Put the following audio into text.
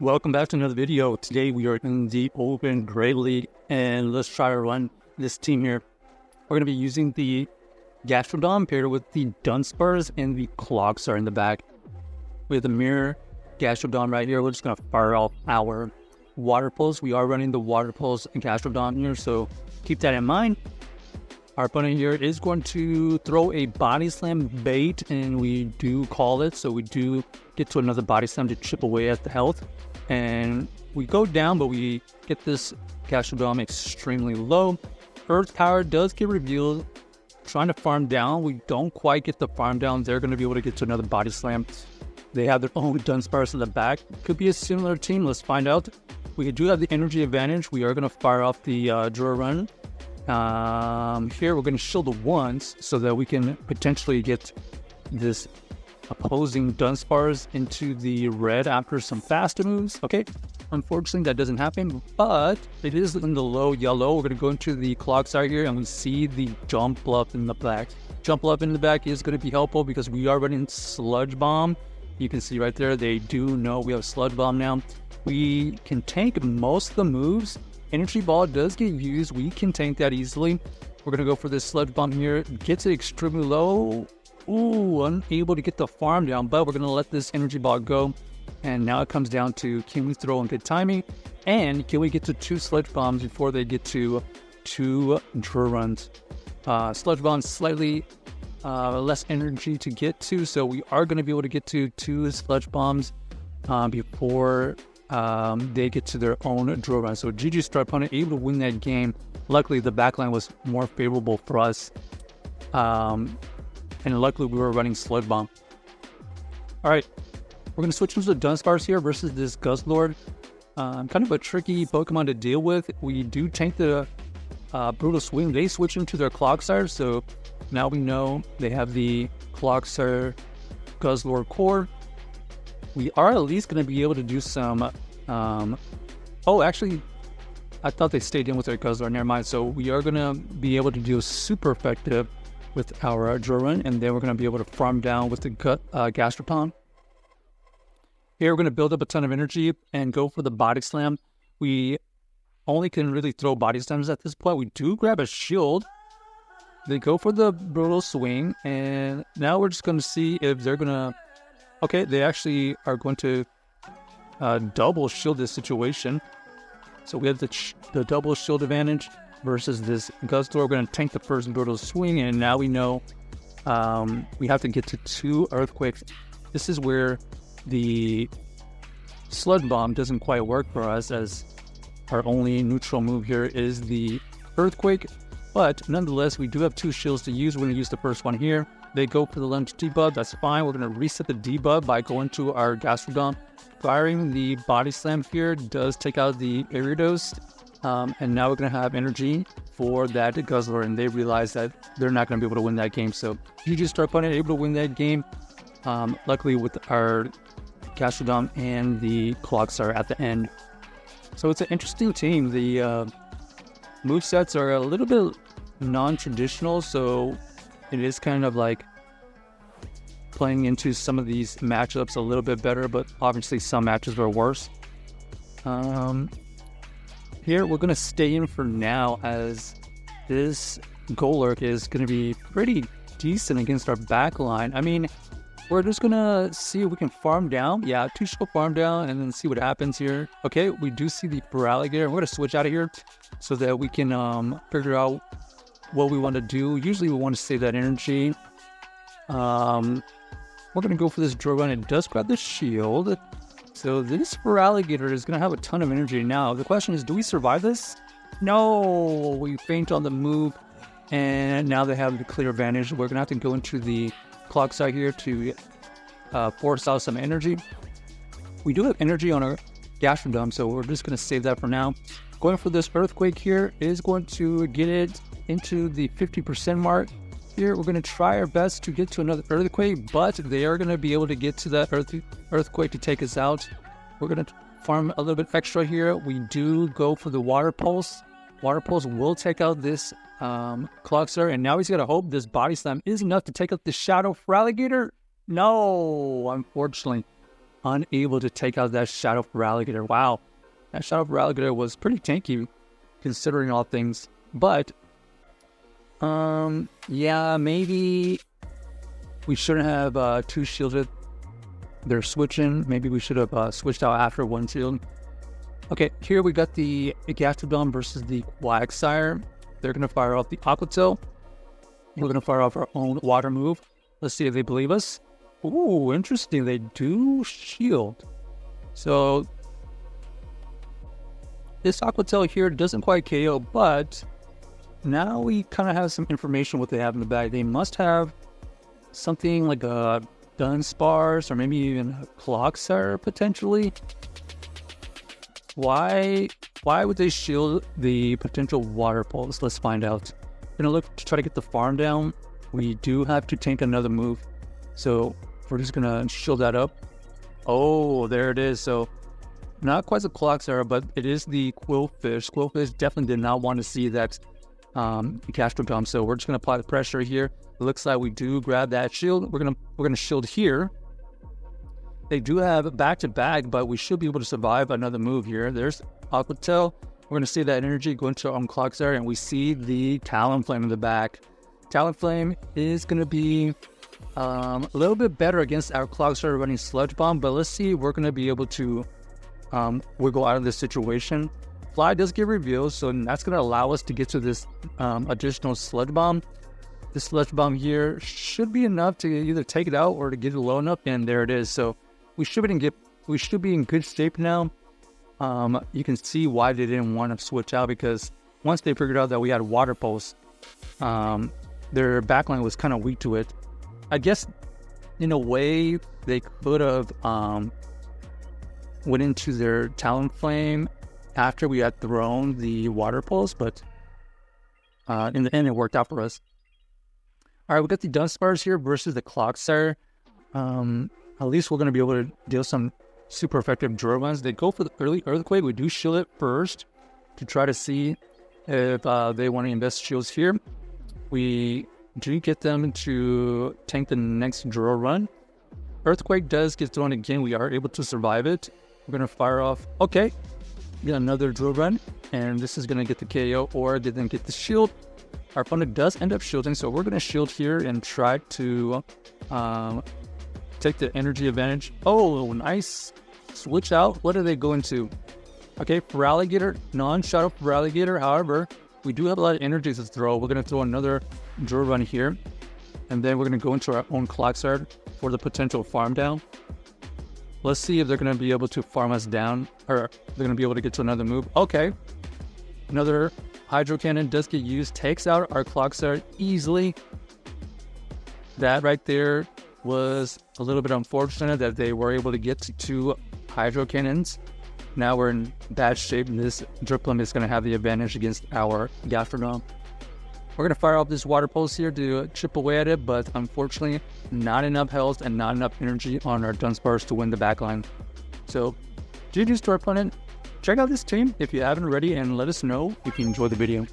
Welcome back to another video. Today we are in the Open Great League and let's try to run this team here. We're going to be using the Gastrodon paired with the Dunsparce and the Clodsire in the back. We have the Mirror Gastrodon right here. We're just going to fire off our Water Pulse. We are running the Water Pulse and Gastrodon here, so keep that in mind. Our opponent here is going to throw a Body Slam bait, and we do call it, so we do get to another Body Slam to chip away at the health. And we go down, but we get this Gastrodon extremely low. Earth Power does get revealed. Trying to farm down. We don't quite get the farm down. They're going to be able to get to another Body Slam. They have their own Dunsparce in the back. Could be a similar team. Let's find out. We do have the energy advantage. We are going to fire off the Draw Run. Here we're going to shield the ones so that we can potentially get this opposing Dunsparce into the red after some faster moves. Okay, unfortunately that doesn't happen, but it is in the low yellow. We're going to go into the Clodsire here and we see the Jump Bluff in the back. Jump Bluff in the back is going to be helpful because we are running Sludge Bomb. You can see right there, they do know we have Sludge Bomb now. We can tank most of the moves. Energy Ball does get used. We can tank that easily. We're going to go for this Sludge Bomb here. Gets it extremely low. Ooh, unable to get the farm down, but we're going to let this Energy Ball go. And now it comes down to, can we throw in good timing? And can we get to 2 Sludge Bombs before they get to 2 Draw Runs? Sludge Bombs slightly less energy to get to, so we are going to be able to get to 2 Sludge Bombs before they get to their own Draw Run. So GG Star opponent able to win that game. Luckily, the backline was more favorable for us. And luckily, we were running Sludge Bomb. Alright, we're going to switch into the Dunsparce here versus this Guzzlord. Kind of a tricky Pokemon to deal with. We do tank the Brutal Swing. They switch into their Clodsire, so now we know they have the Clodsire Guzzlord core. We are at least going to be able to do some... oh, actually, I thought they stayed in with their Guzzlord. Never mind. So we are going to be able to do super effective with our Draw Run, and then we're going to be able to farm down with the Gastrodon. Here we're going to build up a ton of energy and go for the Body Slam. We only can really throw Body Slams at this point. We do grab a shield. They go for the Brutal Swing, and now we're just going to see if they're going to... Okay, they actually are going to double shield this situation. So we have the double shield advantage versus this Guzzlord. We're going to tank the first Brutal Swing, and now we know we have to get to 2 Earthquakes. This is where the Sludge Bomb doesn't quite work for us, as our only neutral move here is the Earthquake. But nonetheless, we do have 2 shields to use. We're going to use the first one here. They go for the lunge debuff. That's fine. We're going to reset the debuff by going to our Gastrodon. Firing the Body Slam here does take out the Gyarados. And now we're going to have energy for that Guzzlord, and they realize that they're not going to be able to win that game. So GG Star opponent able to win that game. Luckily with our Gastrodon and the Clodsire at the end. So it's an interesting team. The movesets are a little bit non-traditional, so it is kind of like playing into some of these matchups a little bit better, but obviously some matches are worse. Here we're going to stay in for now, as this Golurk is going to be pretty decent against our back line. I mean, we're just going to see if we can farm down. Yeah, 2 show farm down and then see what happens here. Okay, we do see the Feraligatr. We're going to switch out of here so that we can figure out what we want to do. Usually we want to save that energy. We're going to go for this Draw Run. It does grab the shield. So this Feraligatr is going to have a ton of energy now. The question is, do we survive this? No! We faint on the move, and now they have the clear advantage. We're going to have to go into the Clodsire here to force out some energy. We do have energy on our Gastrodon, so we're just going to save that for now. Going for this Earthquake here is going to get it into the 50% mark. Here we're going to try our best to get to another Earthquake, but they are going to be able to get to that Earthquake to take us out. We're going to farm a little bit extra here. We do go for the Water Pulse. Water Pulse will take out this Clodsire, and now he's got to hope this Body Slam is enough to take out the Shadow Feraligatr. No, unfortunately. unable to take out that Shadow Feraligatr. Wow, that Shadow Feraligatr was pretty tanky considering all things. But, yeah, maybe we shouldn't have two shielded. They're switching. Maybe we should have switched out after one shield. Okay, here we got the Gastrodon versus the Quagsire. They're going to fire off the Aqua Tail. We're going to fire off our own water move. Let's see if they believe us. Ooh, interesting. They do shield. So this Aqua Tail here doesn't quite KO, but now we kind of have some information what they have in the bag. They must have something like a Dunsparce or maybe even a Clodsire potentially. Why would they shield the potential water pulse? Let's find out. Gonna look to try to get the farm down. We do have to tank another move, so we're just gonna shield that up. Oh, there it is. So not quite a Clodsire, but it is the Quillfish. Quillfish definitely did not want to see that Gastrodon, so we're just gonna apply the pressure here. It looks like we do grab that shield. We're gonna shield here. They do have back-to-back, but we should be able to survive another move here. There's Aqua Tail. We're going to see that energy go into our own Clodsire, and we see the Talonflame in the back. Talonflame is going to be a little bit better against our Clodsire running Sludge Bomb, but let's see if we're going to be able to wiggle out of this situation. Fly does get revealed, so that's going to allow us to get to this additional Sludge Bomb. This Sludge Bomb here should be enough to either take it out or to get it low enough, and there it is. So we should be in good shape now. You can see why they didn't want to switch out, because once they figured out that we had Water Pulse, their backline was kind of weak to it. I guess in a way they could have went into their Talonflame after we had thrown the Water Pulse, but in the end it worked out for us. All right, we got the Dunsparce here versus the Clodsire. At least we're going to be able to deal some super effective draw runs. They go for the early Earthquake. We do shield it first to try to see if they want to invest shields here. We do get them to tank the next draw run. Earthquake does get thrown again. We are able to survive it. We're going to fire off. Okay, get another draw run, and this is going to get the KO, or they didn't get the shield. Our opponent does end up shielding, so we're going to shield here and try to take the energy advantage. Oh, nice switch out. What are they going to? Okay, Feraligatr, non-Shadow Feraligatr. However, we do have a lot of energy to throw. We're going to throw another draw run here, and then we're going to go into our own Clodsire for the potential farm down. Let's see if they're going to be able to farm us down, or they're going to be able to get to another move. Okay, another Hydro Cannon does get used, takes out our Clodsire easily. That right there was a little bit unfortunate that they were able to get to two Hydro Cannons. Now we're in bad shape, and this Dripplum is going to have the advantage against our Gastrodon. We're going to fire off this Water Pulse here to chip away at it, but unfortunately not enough health and not enough energy on our Dunsparce to win the backline. So GG's to our opponent. Check out this team if you haven't already, and let us know if you enjoyed the video.